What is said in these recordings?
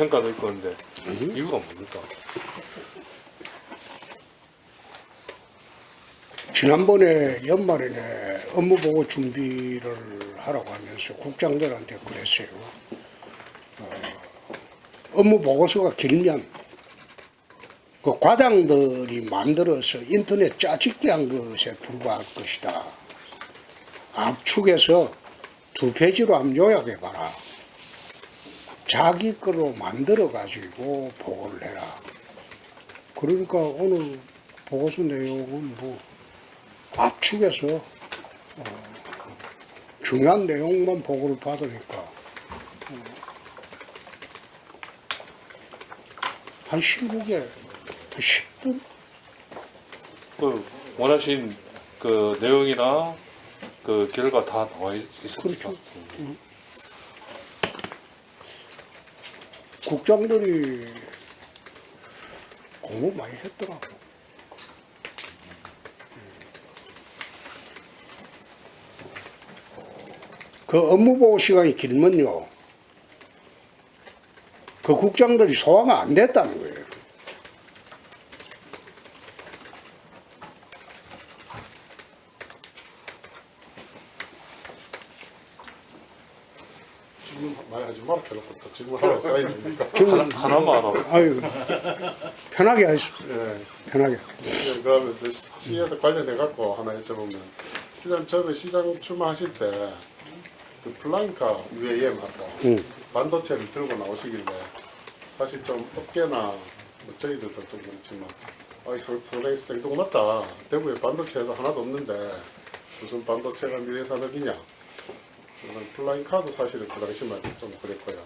평가도 있고 그런데 이유가 뭡니까? 지난번에 연말에 업무보고 준비를 하라고 하면서 국장들한테 그랬어요. 업무보고서가 길면 그 과장들이 만들어서 인터넷 짜집기 한 것에 불과할 것이다. 압축해서 2페이지로 한번 요약해봐라. 자기 거로 만들어가지고 보고를 해라. 그러니까 오늘 보고서 내용은 뭐 압축해서 중요한 내용만 보고를 받으니까 한 15개, 10분? 그 원하신 그 내용이나 그 결과 다 나와 있습니까? 그렇죠. 국장들이 공부 많이 했더라고. 그 업무보고 시간이 길면요, 그 국장들이 소화가 안 됐다는 거예요. 지금 많이 하지 마라 해놓고 또 지금 하나 쌓이니까. 하나만 알아. 아유, 편하게 하십시오. 예. 편하게. 그러면 이제 CS 관련해 갖고 하나 여쭤보면, 시장 처음에 시장 출마하실 때 그 플라잉카 UAM하고 반도체를 들고 나오시길래 사실 좀 업계나 뭐 저희들도 좀 그렇지만 상당히 생뚱맞다. 대구에 반도체에서 하나도 없는데 무슨 반도체가 미래산업이냐. 플라잉카도 사실은 그 당시만 좀 그랬고요.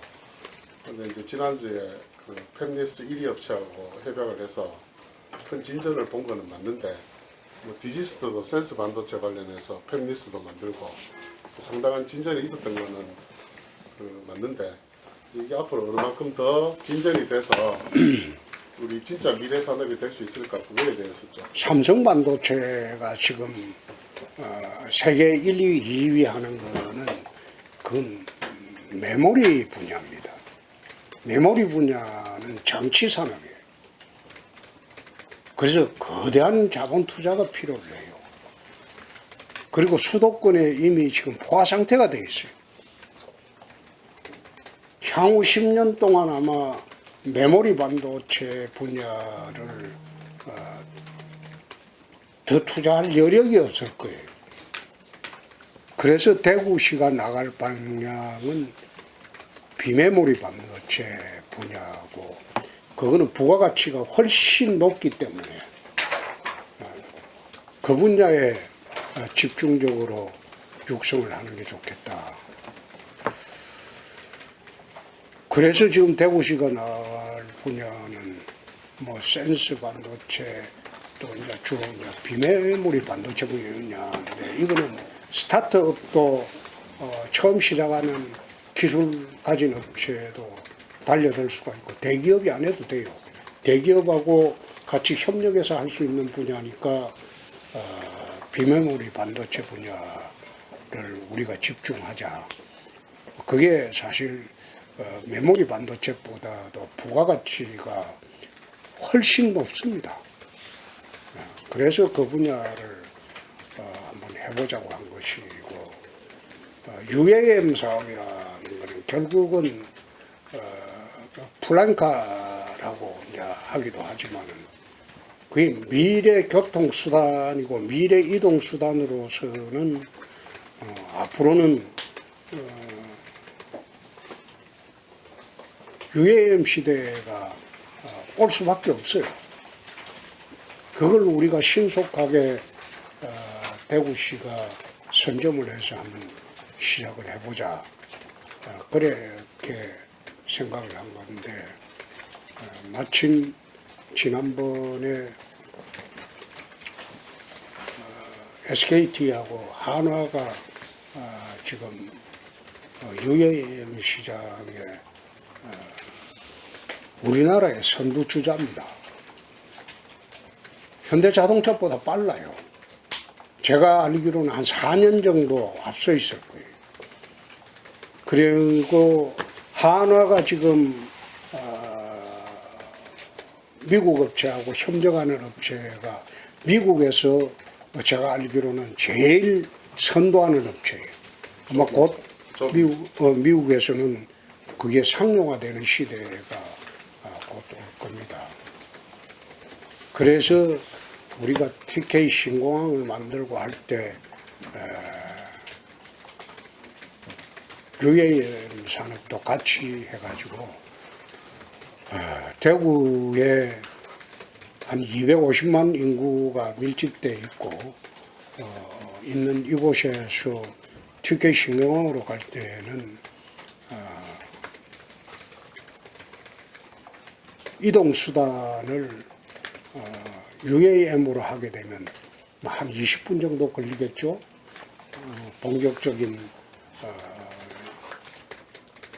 근데 이제 지난주에 그 팹리스 1위 업체하고 협약을 해서 큰 진전을 본 거는 맞는데, 뭐 디지스트도 센스 반도체 관련해서 팹리스도 만들고 상당한 진전이 있었던 거는 그 맞는데, 이게 앞으로 얼마만큼 더 진전이 돼서 우리 진짜 미래 산업이 될 수 있을까, 그거에 대해서 좀. 삼성 반도체가 지금 세계 1, 2위, 2위 하는 거는 그건 메모리 분야입니다. 메모리 분야는 장치 산업이에요. 그래서 거대한 자본 투자가 필요를 해요. 그리고 수도권에 이미 지금 포화 상태가 되어 있어요. 향후 10년 동안 아마 메모리 반도체 분야를 더 투자할 여력이 없을 거예요. 그래서 대구시가 나갈 방향은 비메모리 반도체 분야고, 그거는 부가가치가 훨씬 높기 때문에 그 분야에 집중적으로 육성을 하는 게 좋겠다. 그래서 지금 대구시가 나갈 분야는 뭐 센스 반도체, 또 이제 주로 이제 비메모리 반도체 분야인데, 이거는 스타트업도 처음 시작하는 기술 가진 업체도 달려들 수가 있고, 대기업이 안 해도 돼요. 대기업하고 같이 협력해서 할 수 있는 분야니까 비메모리 반도체 분야를 우리가 집중하자. 그게 사실 메모리 반도체보다도 부가가치가 훨씬 높습니다. 그래서 그 분야를 한번 해보자고 한 것이고, UAM 사업이라는 것은 결국은 플라잉카라고 이제 하기도 하지만은 그게 미래 교통수단이고 미래 이동수단으로서는 앞으로는 UAM 시대가 올 수밖에 없어요. 그걸 우리가 신속하게 대구시가 선점을 해서 한번 시작을 해보자. 그렇게 생각을 한 건데, 마침 지난번에 SKT하고 한화가 지금 UAM 시장에 우리나라의 선두주자입니다. 현대자동차보다 빨라요. 제가 알기로는 한 4년 정도 앞서 있을 거예요. 그리고 한화가 지금 미국 업체하고 협력하는 업체가 미국에서 제가 알기로는 제일 선도하는 업체예요. 아마 곧 미국에서는 그게 상용화되는 시대가 곧 올 겁니다. 그래서 우리가 TK 신공항을 만들고 할 때 UAM 산업도 같이 해가지고 대구에 한 250만 인구가 밀집돼 있고 있는 이곳에서 TK 신공항으로 갈 때는 이동 수단을 UAM으로 하게 되면 한 20분 정도 걸리겠죠. 본격적인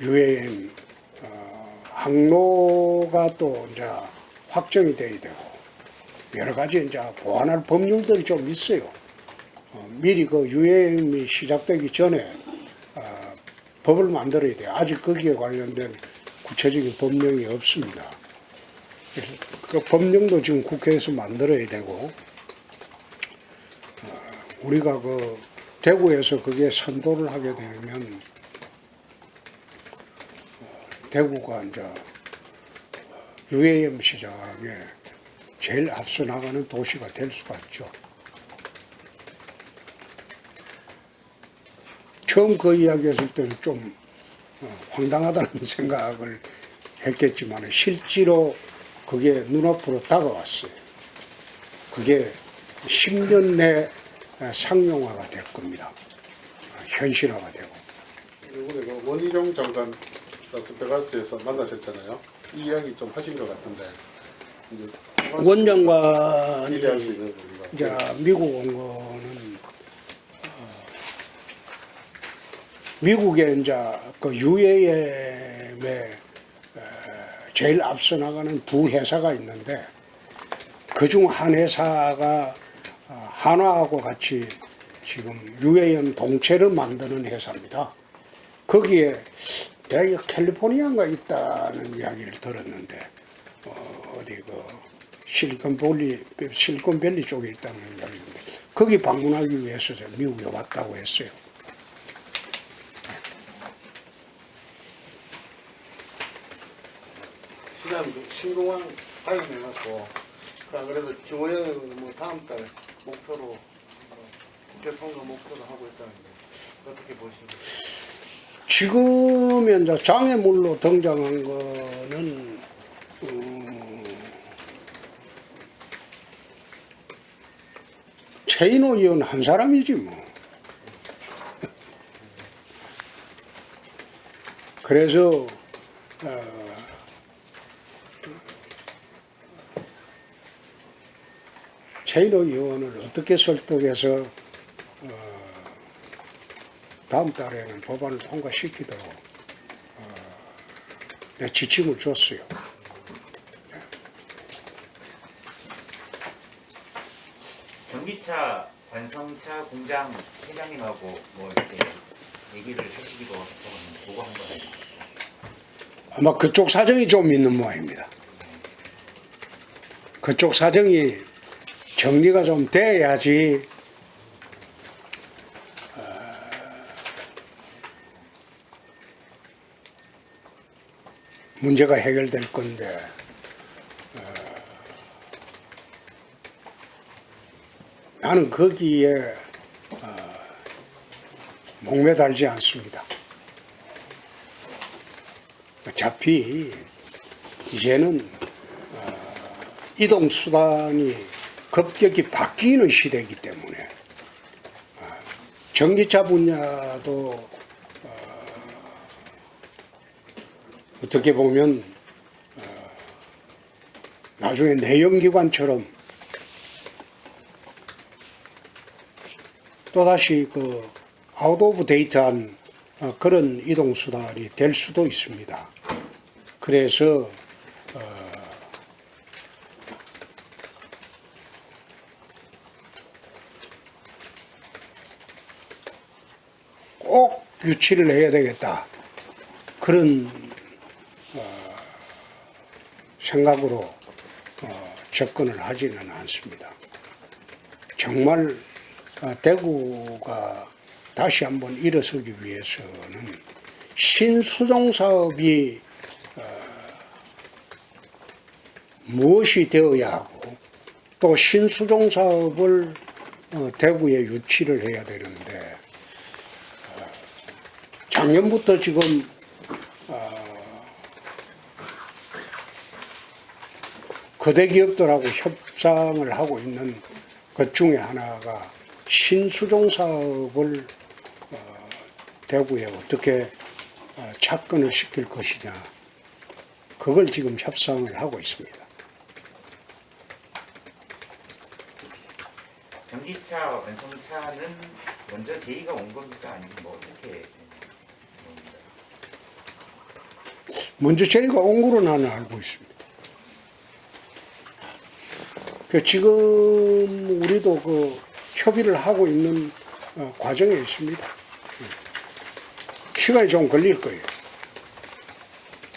UAM 항로가 또 이제 확정이 돼야 되고 여러 가지 이제 보완할 법률들이 좀 있어요. 미리 그 UAM이 시작되기 전에 법을 만들어야 돼요. 아직 거기에 관련된 구체적인 법령이 없습니다. 그래서 그 법령도 지금 국회에서 만들어야 되고 우리가 그 대구에서 그게 선도를 하게 되면 대구가 이제 UAM 시장에 제일 앞서 나가는 도시가 될 수가 있죠. 처음 그 이야기 했을 때는 좀 황당하다는 생각을 했겠지만 실제로 그게 눈앞으로 다가왔어요. 그게 10년 내 상용화가 될 겁니다. 현실화가 되고. 이번에 그 원희룡 장관 라스베가스에서 만나셨잖아요. 이 이야기 좀 하신 것 같은데 이제 원장관이 기대할 수 있는 우리가 이제 미국 온 거는 미국에 이제 그 UAM에 제일 앞서 나가는 두 회사가 있는데 그중 한 회사가 한화하고 같이 지금 UAM 동체를 만드는 회사입니다. 거기에 내가 캘리포니아가 있다는 이야기를 들었는데 어디 그 실리콘밸리 쪽에 있다는 이야기인데 거기 방문하기 위해서 미국에 왔다고 했어요. 시장 신공항 타임해갖고 그래도 주호영을 뭐 다음 달 목표로 국회 통과 목표로 하고 있다는데 어떻게 보십니까? 지금 현재 장애물로 등장한 거는 최인호 의원 한 사람이지 뭐. 그래서 최인호 의원을 어떻게 설득해서 다음 달에는 법안을 통과시키도록 내 지침을 줬어요. 전기차 완성차 공장 회장님하고 뭐 이렇게 얘기를 하시기도 하고 보고 한 거예요. 아마 그쪽 사정이 좀 있는 모양입니다. 그쪽 사정이 정리가 좀 돼야지 문제가 해결될 건데 나는 거기에 목매달지 않습니다. 어차피 이제는 이동수단이 급격히 바뀌는 시대이기 때문에 전기차 분야도 어떻게 보면 나중에 내연기관처럼 또다시 그 아웃 오브 데이트한 그런 이동수단이 될 수도 있습니다. 그래서 꼭 유치를 해야 되겠다. 그런 생각으로 접근을 하지는 않습니다. 정말 대구가 다시 한번 일어서기 위해서는 신수종 사업이 무엇이 되어야 하고 또 신수종 사업을 대구에 유치를 해야 되는데 작년부터 지금 거대 기업들하고 협상을 하고 있는 것 중에 하나가 신수종 사업을 대구에 어떻게 접근을 시킬 것이냐, 그걸 지금 협상을 하고 있습니다. 전기차 완성차는 먼저 제의가 온 겁니까? 아니면 뭐 어떻게 된 겁니까? 먼저 저희가 온 거로 나는 알고 있습니다. 지금 우리도 협의를 하고 있는 과정에 있습니다. 시간이 좀 걸릴 거예요.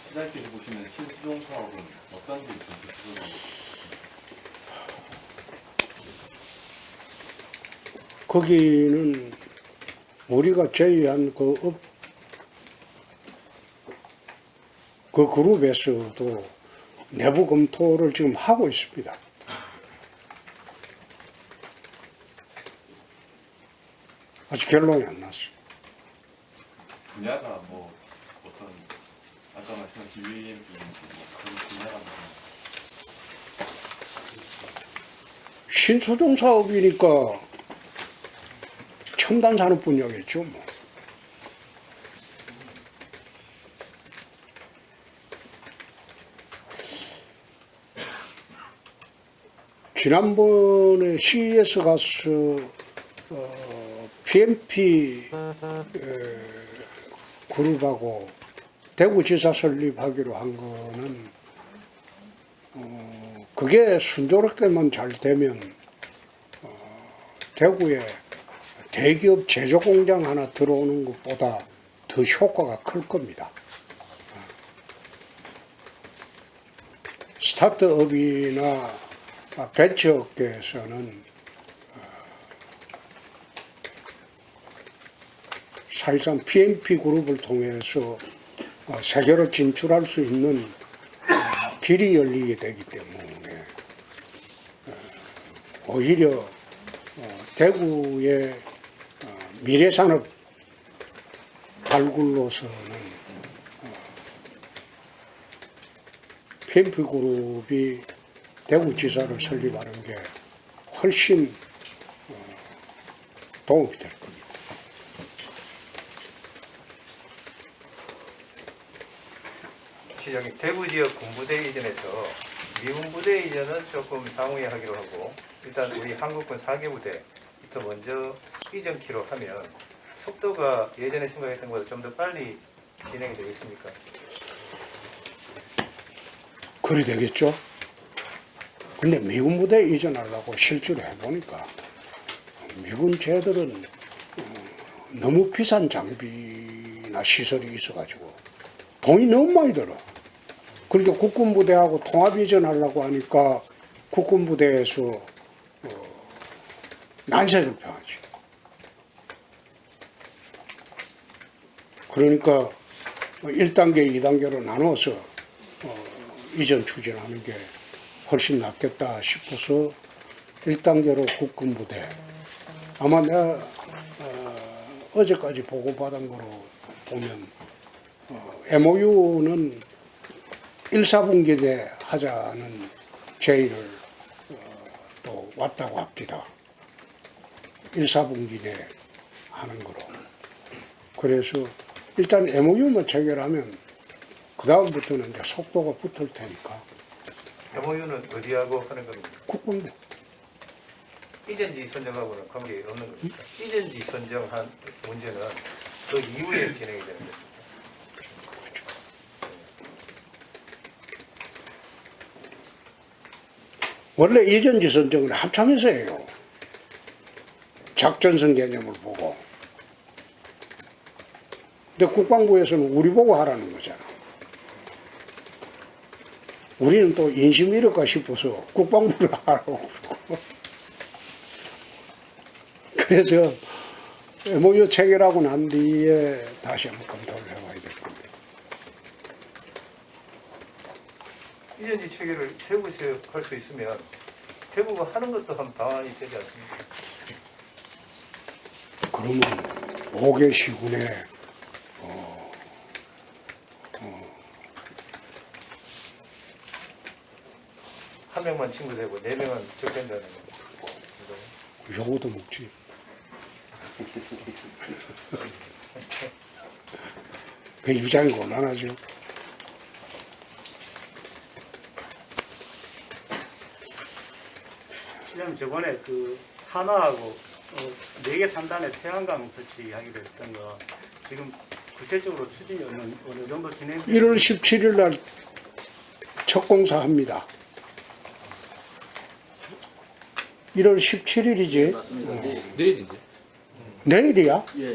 시장님께서 보시는 신수종 사업은 어떤 게 있습니까? 거기는 우리가 제의한 그 그룹에서도 내부 검토를 지금 하고 있습니다. 아직 결론이 안 났어요. 분야가 뭐 어떤 아까 말씀하신 UAM 뭐 그런 분야가 뭐 신수종 사업이니까 첨단 산업 분야겠죠. 뭐. 지난번에 CES 가서 PMP 그룹하고 대구지사 설립하기로 한 거는 그게 순조롭게만 잘 되면 대구에 대기업 제조 공장 하나 들어오는 것보다 더 효과가 클 겁니다. 스타트업이나 벤처업계에서는 사실상 PMP 그룹을 통해서 세계로 진출할 수 있는 길이 열리게 되기 때문에 오히려 대구의 미래산업 발굴로서는 PMP 그룹이 대구지사를 설립하는 게 훨씬 도움이 될 겁니다. 시장님, 대구 지역 군부대 이전에서 미군 부대 이전은 조금 상후에 하기로 하고 일단 우리 한국군 4개 부대부터 먼저 이전키로 하면 속도가 예전에 생각했던 것보다 좀 더 빨리 진행이 되겠습니까? 그리 되겠죠? 근데 미군 부대 이전하려고 실주를 해보니까 미군 쟤들은 너무 비싼 장비나 시설이 있어가지고 돈이 너무 많이 들어. 그러니까 국군부대하고 통합 이전하려고 하니까 국군부대에서 난세를 표하지. 그러니까 1단계, 2단계로 나눠서 이전 추진하는 게 훨씬 낫겠다 싶어서 1단계로 국군부대. 아마 내가 어제까지 보고받은 거로 보면 MOU는 1, 4분기 내 하자는 제의를 또 왔다고 합니다. 1, 4분기 내 하는 거로. 그래서 일단 MOU만 체결하면 그 다음부터는 이제 속도가 붙을 테니까. MOU는 어디하고 하는 겁니까? 국군부. 이전지 선정하고는 관계 없는 겁니까? 이전지 선정한 문제는 그 이후에 진행이 되는 겁니다. 원래 이전지 선정은 합참에서 해요. 작전성 개념을 보고. 근데 국방부에서는 우리 보고 하라는 거잖아. 우리는 또 인심 잃을까 싶어서 국방부를 하라고 그러고. 그래서 MOU 체결하고 난 뒤에 다시 한번 검토를 해봐야 될 겁니다. 이전지 체계를 대구에서 할 수 있으면 대구가 하는 것도 한 방안이 되지 않습니까? 그러면 5개 시군에 한 명만 친구 되고 4명은 적된다는 거. 요거도 먹지. 그 입장이 곤란하죠. 시장님 저번에 그 한화하고 4개 3단의 태양광 설치하기로 했던 거 지금 구체적으로 추진이 어느 정도 진행? 1월 17일 날 첫 공사합니다. 1월 17일이지? 내일이지. 내일이야? 예,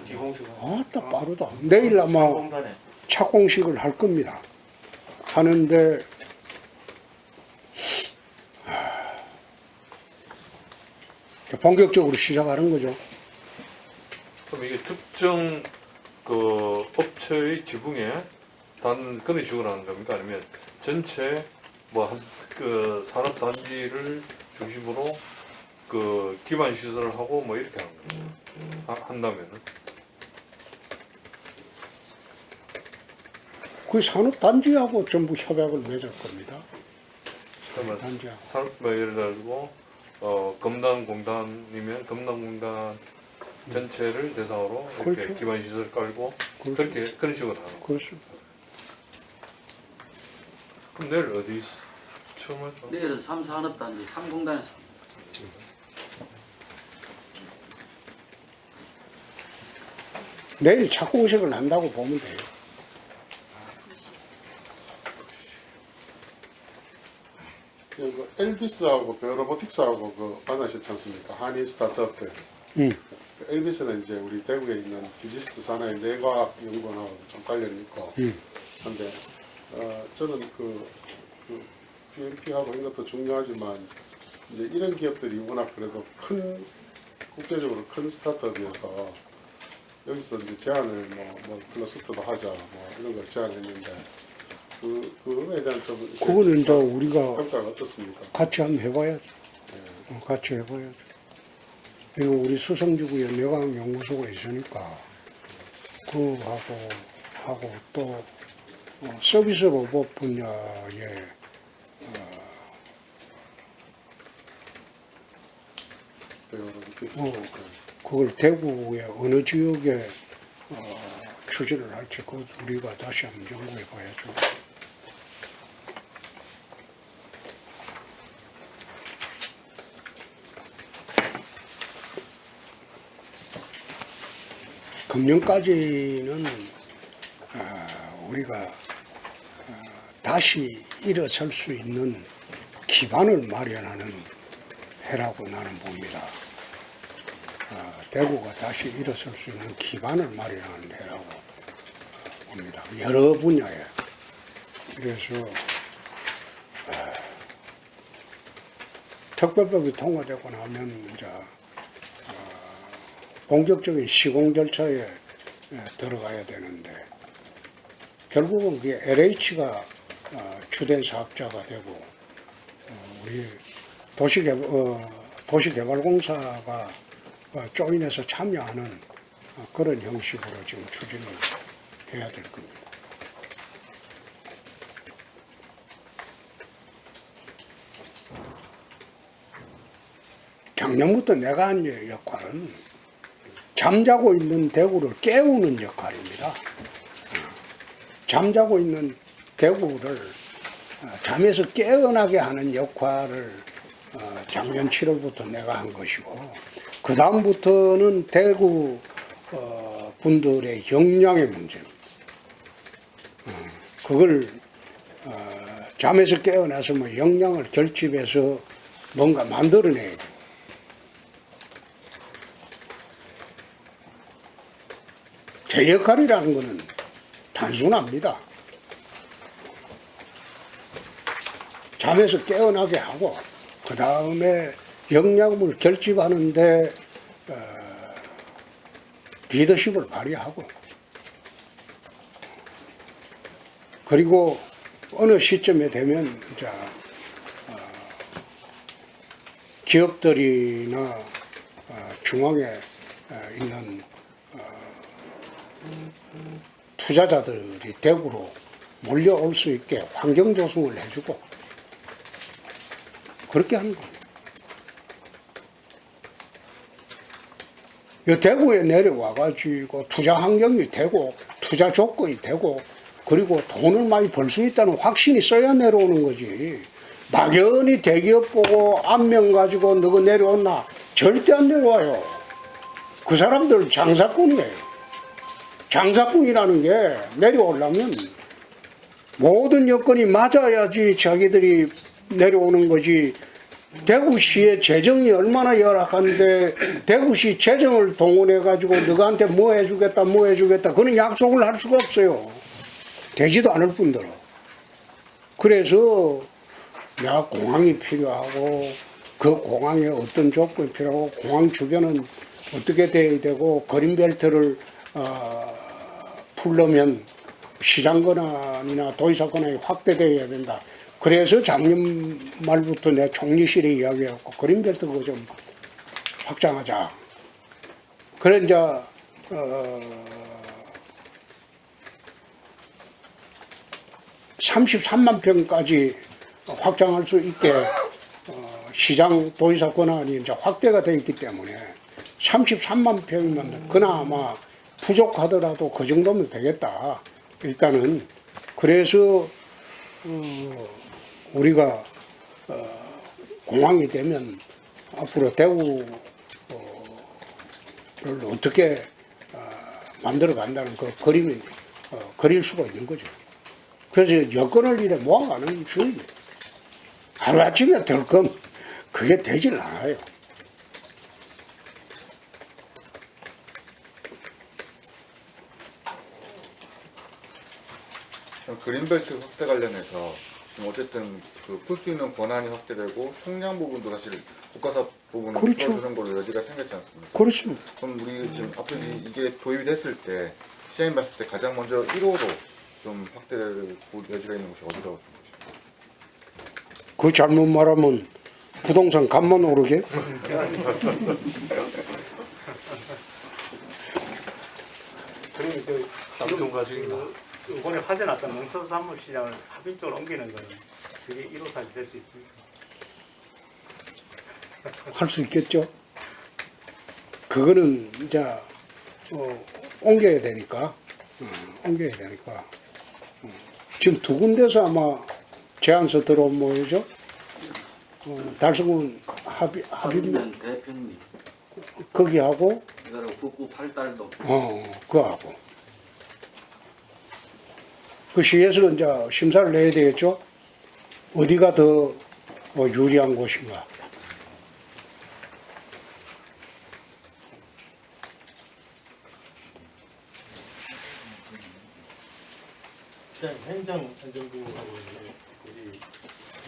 기공식. 아따 빠르다. 내일 아마 공단에 착공식을 할 겁니다. 하는데 본격적으로 시작하는 거죠. 그럼 이게 특정 그 업체의 지붕에 단 그런 식으로 하는 겁니까? 아니면 전체 뭐 그 산업 단지를 중심으로 그 기반 시설을 하고 뭐 이렇게 하는 겁니까? 한다면은 그 산업단지하고 전부 협약을 맺을 겁니다. 그러면 단지하고. 산업 뭐 예를 들고 검단공단이면 검단공단 전체를 대상으로 이렇게 그렇죠. 기반 시설 깔고 그렇죠. 그렇게 그런 식으로 하는 거. 그렇습니다. 그럼 내일 어디 처음 하죠? 내일은 3산업단지 3공단에서 내일 착공식을 한다고 보면 돼요. 그 엘비스하고 베어로보틱스하고 그 만나셨지 않습니까? 한인 스타트업들. 음. 그 엘비스는 이제 우리 대구에 있는 디지스트 산하의 내과학 연구원하고 좀 관련이 있고 한데 저는 그 BNP하고 이런 것도 중요하지만 이제 이런 기업들이 워낙 그래도 국제적으로 큰 스타트업이어서 여기서 이제 제안을 뭐 클러스터도 하자 뭐 이런 거 제안했는데 그거에 대한 좀 그거는 이제 우리가 평가가 어떻습니까? 같이 한번 해봐야죠. 같이 해봐야죠. 그리고 우리 수성지구에 내과학연구소가 있으니까 그거하고 하고 또 서비스 로봇 분야에 그걸 대구의 어느 지역에 추진을 할지 그것 우리가 다시 한번 연구해 봐야죠. 금년까지는 우리가 다시 일어설 수 있는 기반을 마련하는 해라고 나는 봅니다. 대구가 다시 일어설 수 있는 기반을 마련하는 해라고 봅니다. 여러 분야에. 그래서 특별법이 통과되고 나면 이제 본격적인 시공 절차에 들어가야 되는데 결국은 그게 LH가 주된 사업자가 되고 우리 도시개발공사가 조인해서 참여하는 그런 형식으로 지금 추진을 해야 될 겁니다. 작년부터 내가 한 역할은 잠자고 있는 대구를 깨우는 역할입니다. 잠자고 있는 대구를 잠에서 깨어나게 하는 역할을 작년 7월부터 내가 한 것이고 그 다음부터는 대구 분들의 역량의 문제입니다. 그걸 잠에서 깨어나서 역량을 결집해서 뭔가 만들어내야 돼요. 제 역할이라는 것은 단순합니다. 잠에서 깨어나게 하고 그 다음에 역량을 결집하는데 리더십을 발휘하고 그리고 어느 시점에 되면 이제 기업들이나 중앙에 있는 투자자들이 대구로 몰려올 수 있게 환경 조성을 해주고 그렇게 하는 거예요. 이 대구에 내려와가지고 투자 환경이 되고 투자 조건이 되고 그리고 돈을 많이 벌 수 있다는 확신이 써야 내려오는 거지. 막연히 대기업 보고 안면 가지고 너가 내려왔나? 절대 안 내려와요. 그 사람들 장사꾼이에요. 장사꾼이라는 게 내려오려면 모든 여건이 맞아야지 자기들이 내려오는 거지. 대구시의 재정이 얼마나 열악한데 대구시 재정을 동원해 가지고 너한테 뭐 해주겠다 뭐 해주겠다 그런 약속을 할 수가 없어요. 되지도 않을 뿐더러. 그래서 내가 공항이 필요하고 그 공항에 어떤 조건이 필요하고 공항 주변은 어떻게 돼야 되고 그린벨트를 풀려면 시장 권한이나 도의사 권한이 확대되어야 된다. 그래서 작년 말부터 내 총리실에 이야기했고 그린벨트 그거 좀 확장하자. 그래 이제 33만 평까지 확장할 수 있게 시장 도지사 권한이 이제 확대가 되어 있기 때문에 33만 평이면 그나마 부족하더라도 그 정도면 되겠다. 일단은 그래서 우리가 공항이 되면 앞으로 대구를 어떻게 만들어 간다는 그 그림이 그릴 수가 있는 거죠. 그래서 여건을 이래 모아가는 중입니다. 하루아침에 덜컹 그게 되질 않아요. 그린벨트 확대 관련해서 지금 어쨌든 그 풀 수 있는 권한이 확대되고 총량 부분도 사실 국가사 부분을 그렇죠. 풀어주는 걸로 여지가 생겼지 않습니까? 그렇습니다. 그럼 우리 지금 앞으로 이게 도입이 됐을 때 시장이 봤을 때 가장 먼저 1호로 좀 확대될 여지가 있는 곳이 어디라고 생각하십니까? 그 잘못 말하면 부동산 값만 오르게? 그러면 지금 가식인가? 이번에 화제 났던 농수산물 시장을 합의 쪽으로 옮기는 거는 그게 1호 사업이 될 수 있습니까? 할 수 있겠죠. 그거는 이제 옮겨야 되니까 옮겨야 되니까 지금 두 군데서 아마 제안서 들어온 모이죠. 달성군 합의면 합의면 대평리 거기하고 이거를 북구 팔달도 그거하고 그 시에서 이제 심사를 내야 되겠죠. 어디가 더 유리한 곳인가. 시장 행정안전부하고 이제 우리 그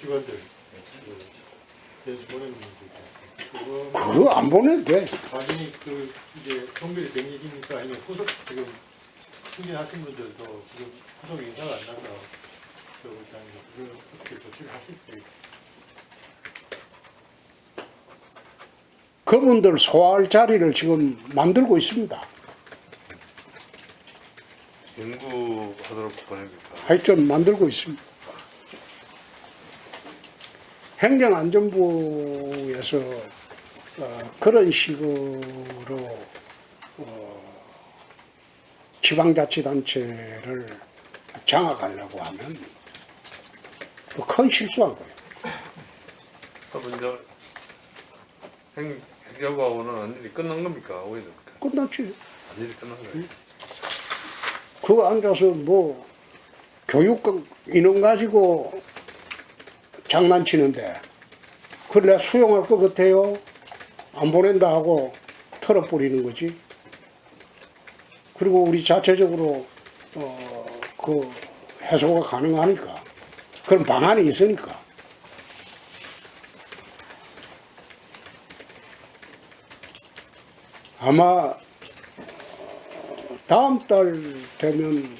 직원들 대수 보내는 문제 있지 않습니까? 그거 안 보내도 돼. 완전히 그 이제 종결이 된 얘기니까 아니면 후속 지금 승진하신 분들도 지금 후속 인사가 안 나서 그러고 있다는데 그걸 어떻게 조치를 하실지. 그분들 소화할 자리를 지금 만들고 있습니다. 연구하도록 보냅니까? 하여튼 만들고 있습니다. 행정안전부에서 그런 식으로 지방자치단체를 장악하려고 하면 큰 실수한 거예요. 그럼 이제 행정부하고는 완전히 끝난 겁니까? 오히려 끝났지. 완전히 끝난 거예요. 그거 앉아서 뭐 교육 인원 가지고 장난치는데 그걸 내가 수용할 것 같아요? 안 보낸다 하고 털어버리는 거지. 그리고 우리 자체적으로 그 해소가 가능하니까 그런 방안이 있으니까. 아마 다음 달 되면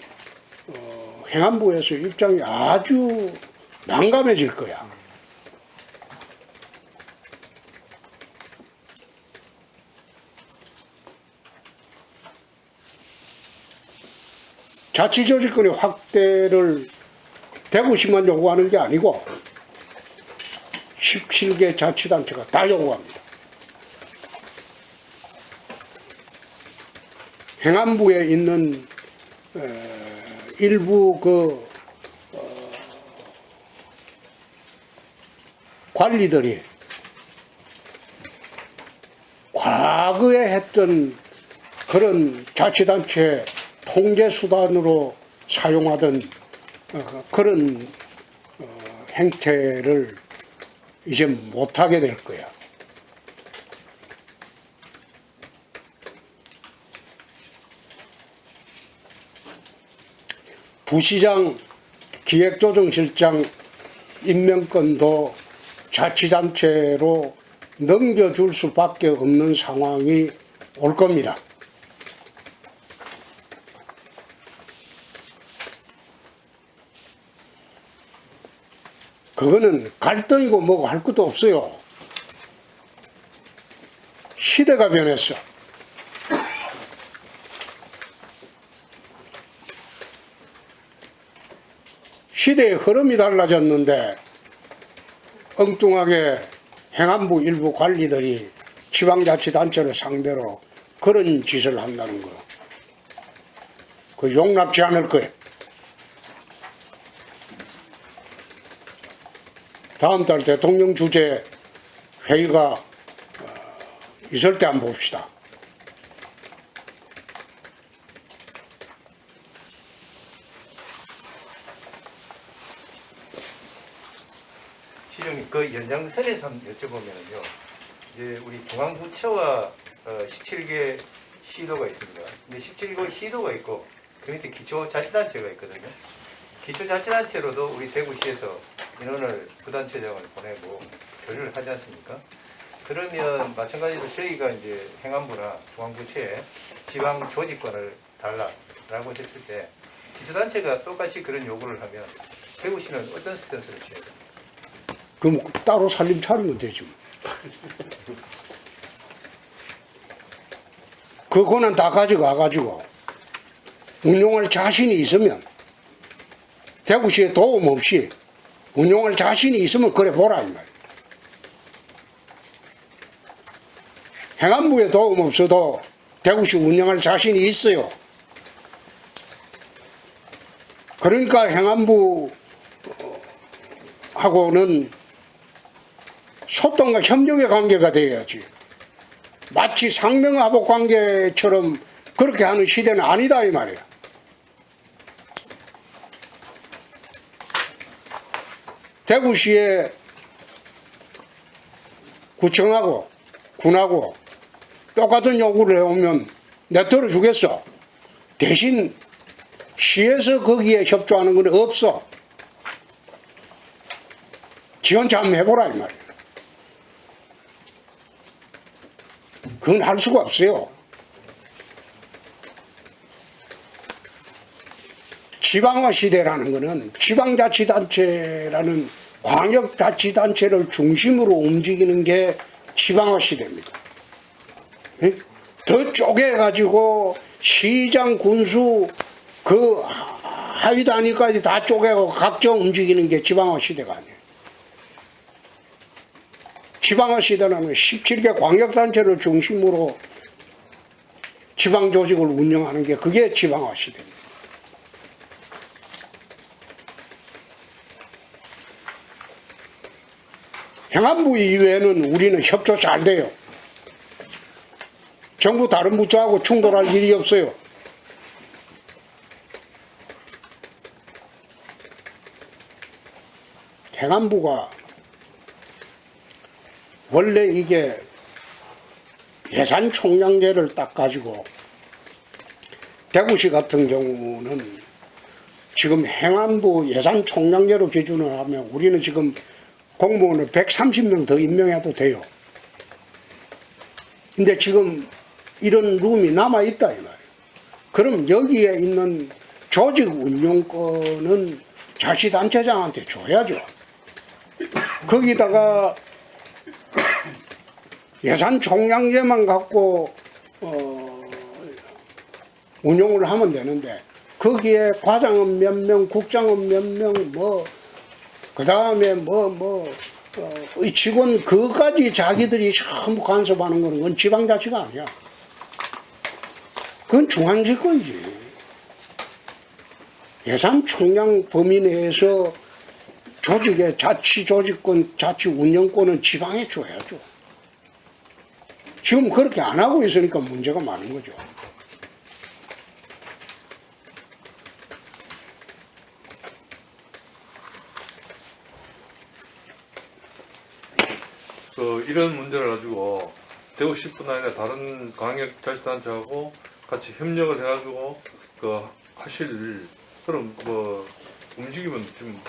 행안부에서 입장이 아주 난감해질 거야. 자치조직권의 확대를 대구시만 요구하는 게 아니고 17개 자치단체가 다 요구합니다. 행안부에 있는 일부 관리들이 과거에 했던 그런 자치단체 통제수단으로 사용하던 그런 행태를 이제 못하게 될 거야. 부시장, 기획조정실장 임명권도 자치단체로 넘겨줄 수밖에 없는 상황이 올 겁니다. 그거는 갈등이고 뭐고 할 것도 없어요. 시대가 변했어. 시대의 흐름이 달라졌는데 엉뚱하게 행안부 일부 관리들이 지방자치단체를 상대로 그런 짓을 한다는 거, 그 용납지 않을 거예요. 다음 달 대통령 주재 회의가 있을 때 한번 봅시다. 시장님, 그 연장선에서 한번 여쭤보면요. 이제 우리 중앙부처와 17개 시도가 있습니다. 근데 17개 시도가 있고 그 밑에 기초자치단체가 있거든요. 기초자치단체로도 우리 대구시에서 인원을 부단체장을 보내고 교류를 하지 않습니까? 그러면 마찬가지로 저희가 이제 행안부나 중앙부처에 지방 조직권을 달라라고 했을 때 기초단체가 똑같이 그런 요구를 하면 대구시는 어떤 스탠스를 취해야 됩니까? 그럼 따로 살림 차리면 되지. 그 권한 다 가져가가지고 운용할 자신이 있으면 대구시에 도움 없이 운용할 자신이 있으면 그래 보라 이 말이야. 행안부에 도움 없어도 대구시 운영할 자신이 있어요. 그러니까 행안부하고는 소통과 협력의 관계가 되어야지. 마치 상명하복 관계처럼 그렇게 하는 시대는 아니다 이 말이야. 대구시에 구청하고 군하고 똑같은 요구를 해오면 내가 들어주겠어. 대신 시에서 거기에 협조하는 건 없어. 지원 좀 해보라 이 말이야. 그건 할 수가 없어요. 지방화 시대라는 것은 지방자치단체라는 광역자치단체를 중심으로 움직이는 게 지방화 시대입니다. 더 쪼개가지고 시장, 군수, 그 하위 단위까지 다 쪼개고 각종 움직이는 게 지방화 시대가 아니에요. 지방화 시대는 17개 광역단체를 중심으로 지방조직을 운영하는 게 그게 지방화 시대입니다. 행안부 이외에는 우리는 협조 잘 돼요. 정부 다른 부처하고 충돌할 일이 없어요. 행안부가 원래 이게 예산 총량제를 딱 가지고 대구시 같은 경우는 지금 행안부 예산 총량제로 기준을 하면 우리는 지금 공무원을 130명 더 임명해도 돼요. 근데 지금 이런 룸이 남아있다 이 말이에요. 그럼 여기에 있는 조직 운영권은 자치단체장한테 줘야죠. 거기다가 예산 총량제만 갖고 운용을 하면 되는데 거기에 과장은 몇 명, 국장은 몇 명, 그 다음에 이 직원 그까지 자기들이 전부 간섭하는 거는 그건 지방자치가 아니야. 그건 중앙집권이지. 예산 총량 범위 내에서 조직의 자치 조직권, 자치 운영권은 지방에 줘야죠. 지금 그렇게 안 하고 있으니까 문제가 많은 거죠. 이런 문제를 가지고 대구시뿐 아니라 다른 광역자치단체하고 같이 협력을 해가지고 하실 그런 움직임은 좀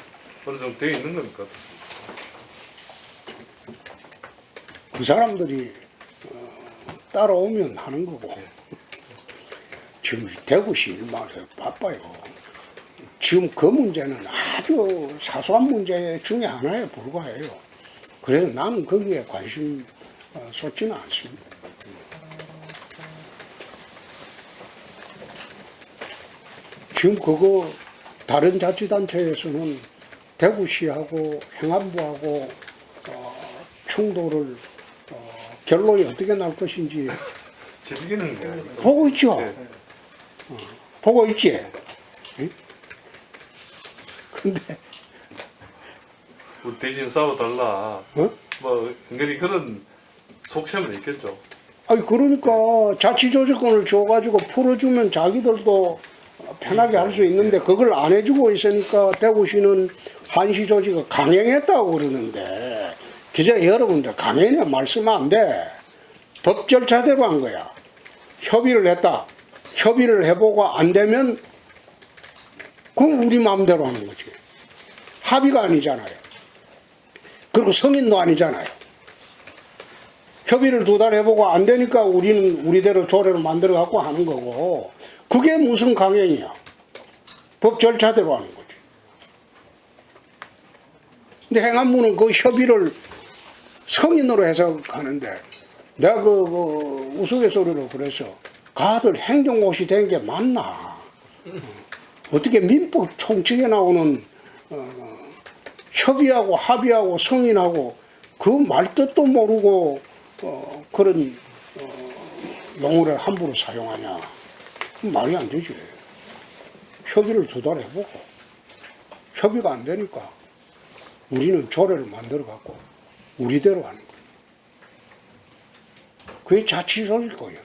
어느 정도 되어 있는 겁니까? 그 사람들이 따라오면 하는 거고. 지금 대구시 일만 바빠요. 지금 그 문제는 아주 사소한 문제 중에 하나에 불과해요. 그래서 나는 거기에 관심 쏟지는 않습니다. 지금 그거 다른 자치단체에서는 대구시하고 행안부하고 충돌을 결론이 어떻게 날 것인지 즐기는 게 아니고. 보고 있죠. 네. 보고 있지. 응? 근데 대신 싸워달라. 어? 은근히 그런 속셈은 있겠죠. 아니 그러니까 자치조직권을 줘가지고 풀어주면 자기들도 편하게 할 수 있는데 그걸 안 해주고 있으니까 대구시는 한시조직을 강행했다고 그러는데 기자 여러분들 강행에 말씀하면 안 돼. 법 절차대로 한 거야. 협의를 했다. 협의를 해보고 안 되면 그건 우리 마음대로 하는 거지. 합의가 아니잖아요. 그리고 성인도 아니잖아요. 협의를 2달 해보고 안 되니까 우리는 우리대로 조례를 만들어 갖고 하는 거고 그게 무슨 강행이야. 법 절차대로 하는 거지. 근데 행안부는 그 협의를 성인으로 해서 가는데 내가 우스갯소리로 그래서 가들 행정고시 된 게 맞나. 어떻게 민법 총칙에 나오는 협의하고 합의하고 성인하고 그 말뜻도 모르고 그런 용어를 함부로 사용하냐. 말이 안 되지. 협의를 2달 해보고 협의가 안 되니까 우리는 조례를 만들어 갖고 우리대로 하는 거예요. 그게 자치소일 거예요.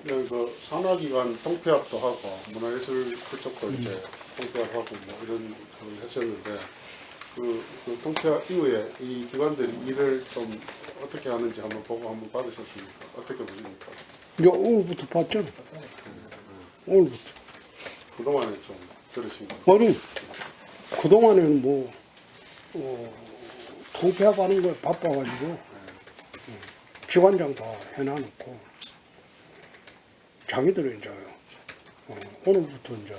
그 산하기관 통폐합도 하고 문화예술 그쪽도 이제 통폐합하고 이런 걸 했었는데 그 통폐합 이후에 이 기관들이 일을 좀 어떻게 하는지 한번 보고 한번 받으셨습니까? 어떻게 보십니까? 이제 오늘부터 봤잖아. 오늘부터. 그동안에 좀 들으신 거. 아니 그동안에는 통폐합하는 거에 바빠가지고 기관장 다 해놔놓고 자기들은 이제 오늘부터 이제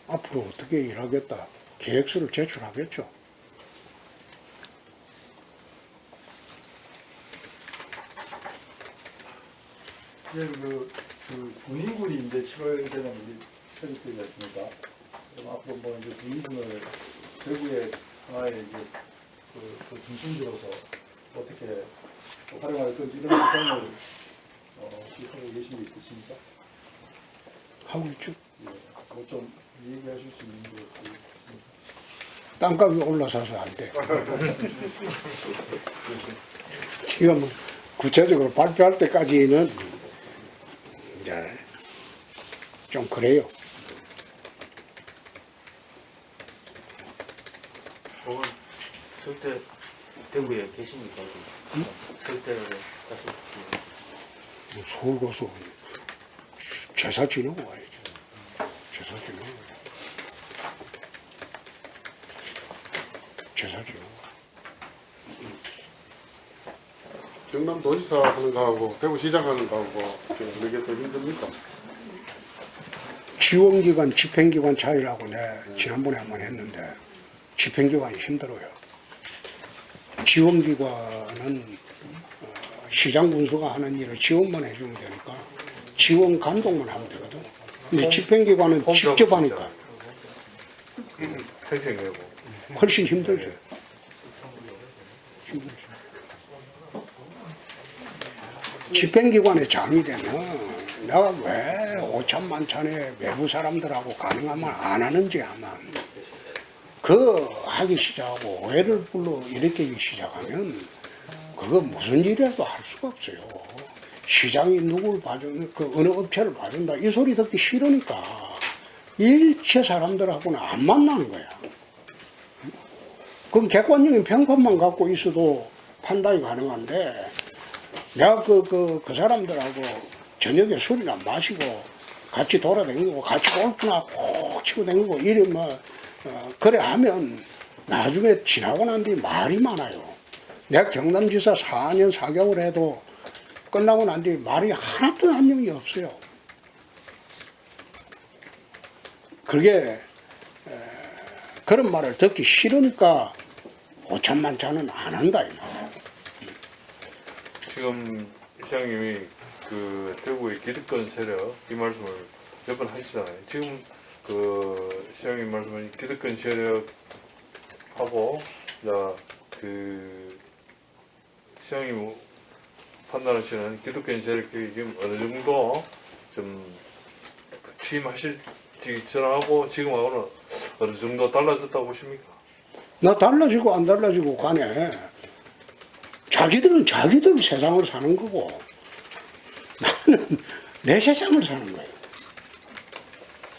앞으로 어떻게 일하겠다 계획서를 제출하겠죠. 그 군인군이 이제 7월 되면 편집되지 않습니까? 그럼 앞으로 이제 군인군을 대구의 하나의 이제 그 중심지로서 어떻게 활용할 건지 이런 구상을 하고 계신 게 있으십니까? 하고 있죠. 좀 얘기하실 수 있는 게 땅값이 올라서서 안 돼. 지금 구체적으로 발표할 때까지는 이제 좀 그래요. 절대 대구에 계십니까? 절대 가서 서울 가서 제사 지내고 가야죠. 제사 지내고. 제사 지내고. 경남도지사 하는 거하고 대구시장 하는 거하고 어느 게 더 힘듭니까? 지원기관, 집행기관 차이라고 내 지난번에 한번 했는데 집행기관이 힘들어요. 지원기관은 시장 군수가 하는 일을 지원만 해주면 되니까 지원 감독만 하면 되거든. 근데 집행기관은 직접 하니까 생생내고. 훨씬 힘들죠. 힘들죠. 집행기관의 장이 되면 내가 왜 오찬만찬에 외부 사람들하고 가능하면 안 하는지 아마 그 하기 시작하고 오해를 불러 일으키기 시작하면 그거 무슨 일이라도 할 수가 없어요. 시장이 누구를 봐주는 그 어느 업체를 봐준다 이 소리 듣기 싫으니까 일체 사람들하고는 안 만나는 거야. 그럼 객관적인 평판만 갖고 있어도 판단이 가능한데 내가 그 사람들하고 저녁에 술이나 마시고 같이 돌아다니고 같이 골프나 콕 치고 다니고 이러면 그래 하면 나중에 지나고 난 뒤 말이 많아요. 내가 경남지사 4년 4개월 해도 끝나고 난 뒤 말이 하나도 한 적이 없어요. 그게 그런 말을 듣기 싫으니까 오찬만찬은 안 한다 이 말이야. 지금 시장님이 그 대구의 기득권 세력 이 말씀을 몇 번 하시잖아요. 지금 그 시장님 말씀은 기득권 세력하고 그 시장님 판단하시는 기득권 세력이 지금 어느 정도 좀 취임하실지 전하고 지금하고는 어느 정도 달라졌다고 보십니까? 나 달라지고 안 달라지고 간에 자기들은 자기들 세상을 사는 거고 나는 내 세상을 사는 거예요.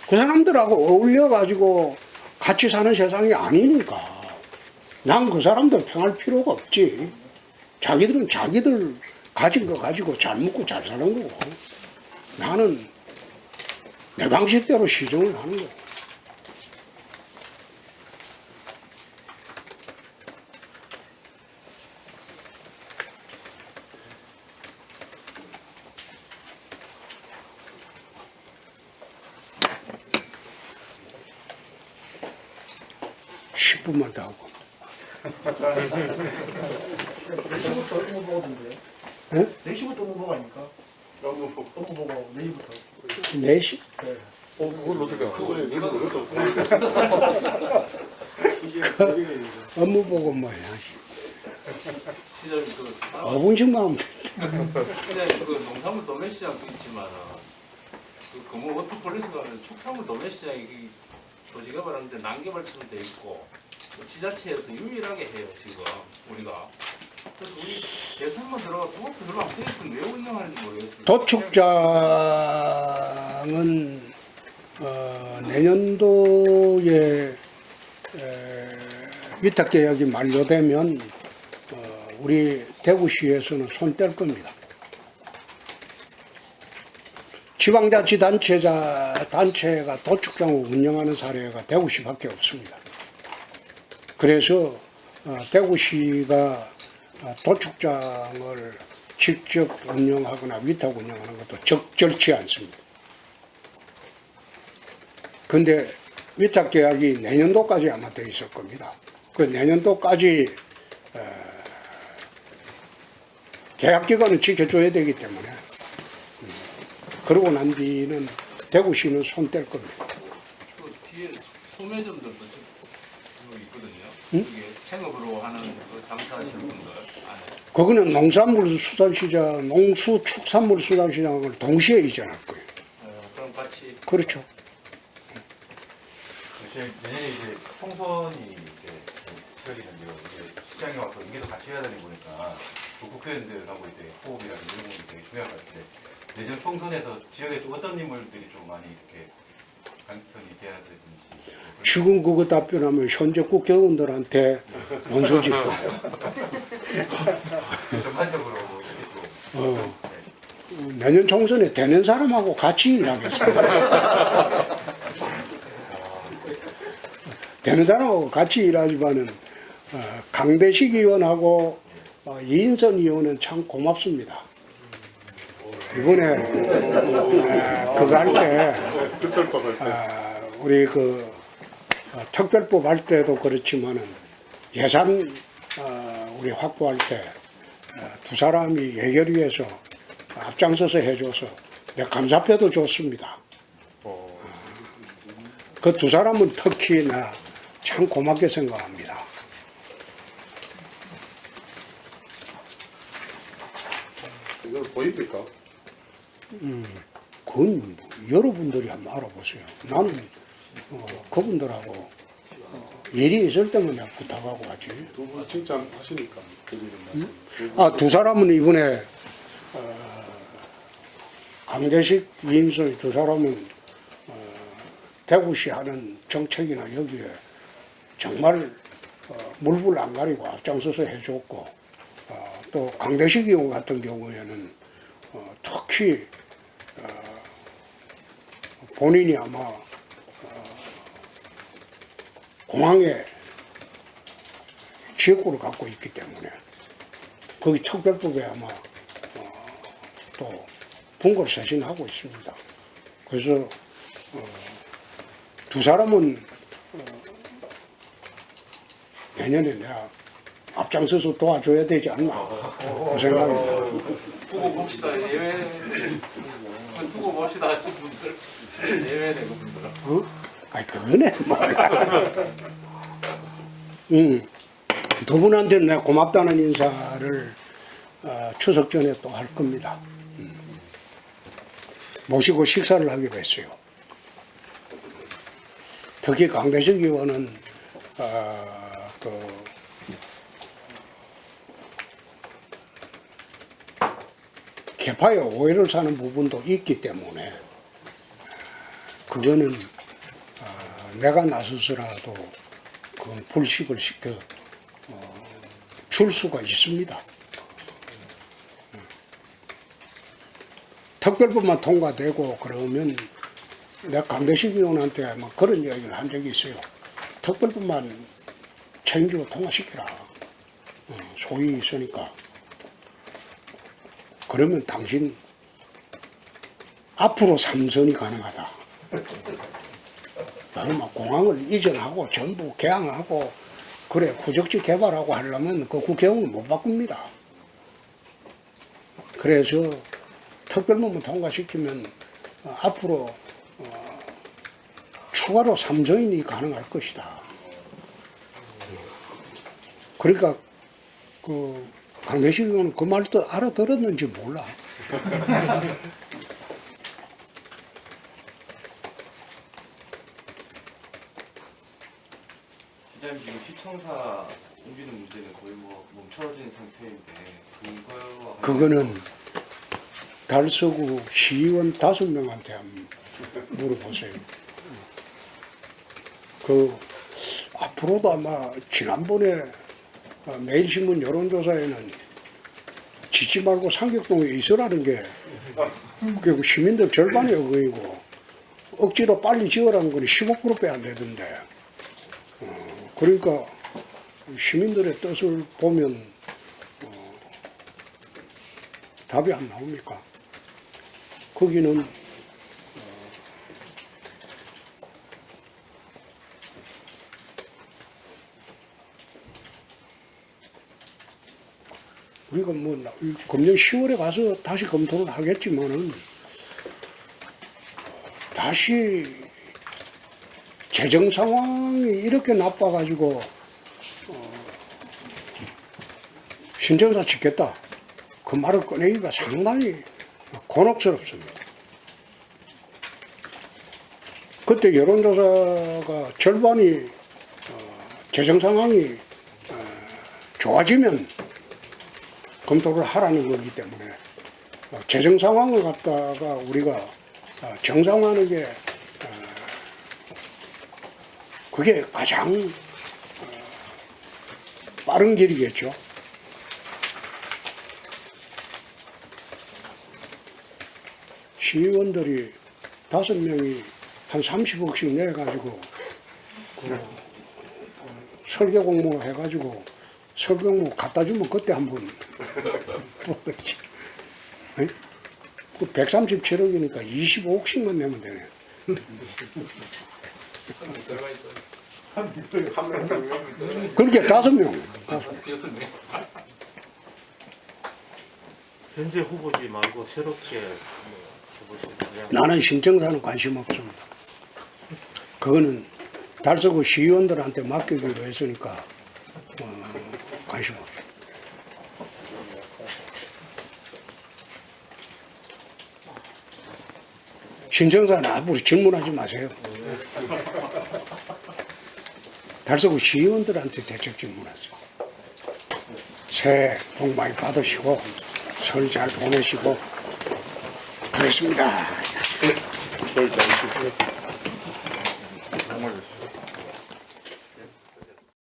그 사람들하고 어울려가지고 같이 사는 세상이 아니니까 난 그 사람들 평할 필요가 없지. 자기들은 자기들 가진 거 가지고 잘 먹고 잘 사는 거고 나는 내 방식대로 시정을 하는 거예요. 10분만 더 하고. 4시부터 업무 보고인데요? 네? 4시부터 업무 보고 아닙니까? 업무 보고 내일부터. 4시? 네. 그걸 어떻게 업무 보고 뭐 해야지. 시장님 그 5분씩만 하면 돼. 시장님 그 농산물 도매 시장도 있지만 그 건물 워터폴리스 가면 축산물 도매 시장이 조직개발하는데 난개발처럼 돼 있고 또 지자체에서 유일하게 해요 지금 우리가. 그래서 우리 예산만 들어가 그것도 별로 안 되겠으면 왜 운영하는지 모르겠어요. 도축장은 내년도에 위탁 계약이 만료되면 우리 대구시에서는 손 뗄 겁니다. 지방자치단체가 도축장을 운영하는 사례가 대구시밖에 없습니다. 그래서 대구시가 도축장을 직접 운영하거나 위탁 운영하는 것도 적절치 않습니다. 근데 위탁 계약이 내년도까지 아마 돼 있을 겁니다. 그 내년도까지 계약 기간은 지켜줘야 되기 때문에 그러고 난 뒤는 대구시는 손 뗄 겁니다. 그 뒤에 소매점들도 있거든요. 응? 그게 생업으로 하는 그 장사하시는 분들 안에. 거기는 농산물수산시장, 농수축산물수산시장을 동시에 이전할 거예요. 그럼 같이 그렇죠. 내년에 이제 총선이 이제 치러지는데요. 이제 시장에 와서 이게 더 같이 해야 되는 거니까 국회의원들하고 이제 호흡이라든지 이런 부분이 되게 중요할 것 같은데 내년 총선에서 지역에서 어떤 인물들이 좀 많이 이렇게 강선이 돼야 되든지. 지금 그거 답변하면 현재 국회의원들한테 원소짓도. 전반적으로 뭐 이렇게 또. 내년 총선에 되는 사람하고 같이 일하겠습니다. 되는 사람하고 같이 일하지만은 강대식 의원하고 이인선 의원은 참 고맙습니다. 이번에 그거 할 때 특별법 할 때. 우리 그 특별법 할 때도 그렇지만은 예산 우리 확보할 때 두 사람이 예결위에서 앞장서서 해줘서 내가 감사표도 줬습니다. 그 두 사람은 특히 나 참 고맙게 생각합니다. 이걸 보입니까? 그건 여러분들이 한번 알아보세요. 나는 그분들하고 일이 있을 때만 내가 부탁하고 하지. 두 분 칭찬하시니까 드리는 말씀. 두 사람은 이번에 강대식, 이인선 두 사람은 대구시 하는 정책이나 여기에 정말 물불 안 가리고 앞장서서 해줬고 또 강대식 의원 같은 경우에는 특히 본인이 아마 공항에 지역구를 갖고 있기 때문에 거기 특별법에 아마 또 본걸 쇄신하고 있습니다. 그래서 두 사람은 내년에 내가 앞장서서 도와줘야 되지 않나 그 생각입니다. 두고 봅시다. 예외 두고 봅시다 하신 분들 예외네 그분들은. 아니 그거네 뭐. 두 분한테는 내가 고맙다는 인사를 추석 전에 또 할 겁니다. 모시고 식사를 하기로 했어요. 특히 강대식 의원은 개파에 오해를 사는 부분도 있기 때문에 그거는 내가 나서서라도 그건 불식을 시켜 줄 수가 있습니다. 특별법만 통과되고 그러면 내가 강대식 의원한테 막 그런 이야기를 한 적이 있어요. 특별법만 책임지고 통과시키라. 소위 있으니까. 그러면 당신 앞으로 3선이 가능하다. 그러면 공항을 이전하고 전부 개항하고 그래 후적지 개발하고 하려면 그 국회의원은 못 바꿉니다. 그래서 특별법만 통과시키면 앞으로 추가로 3선이 가능할 것이다. 그러니까 그 강대식 의원은 그 말도 알아들었는지 몰라. 시장님 지금 시청사 옮기는 문제는 거의 뭐 멈춰진 상태인데 그거는 달서구 시의원 5명한테 한번 물어보세요. 그 앞으로도 아마 지난번에 매일신문 여론조사에는 짓지 말고 삼격동에 있으라는 게 결국 시민들 절반이 그거이고 억지로 빨리 지으라는 건 15%배 안 되던데 그러니까 시민들의 뜻을 보면 답이 안 나옵니까? 거기는 우리가 뭐 금년 10월에 가서 다시 검토를 하겠지만은 다시 재정 상황이 이렇게 나빠가지고 신청사 짓겠다 그 말을 꺼내기가 상당히 곤혹스럽습니다. 그때 여론조사가 절반이 재정 상황이 좋아지면 검토를 하라는 거기 때문에 재정 상황을 갖다가 우리가 정상화하는 게 그게 가장 빠른 길이겠죠. 시의원들이 5명이 한 30억씩 내가지고 설계 공모 해가지고 설계 공모 갖다 주면 그때 한번 보든지. 그 137억이니까 25억씩만 내면 되네. 그렇게 5명. 현재 후보지 말고 새롭게 해보시면 나는 신청사는 관심 없습니다. 그거는 달서구 시의원들한테 맡기기로 했으니까 관심 없어요. 신청사는 앞으로 질문하지 마세요. 달서구 시의원들한테 대책 질문하세요. 새해 복 많이 받으시고 설 잘 보내시고 그렇습니다. 설 잘 쉬십시오.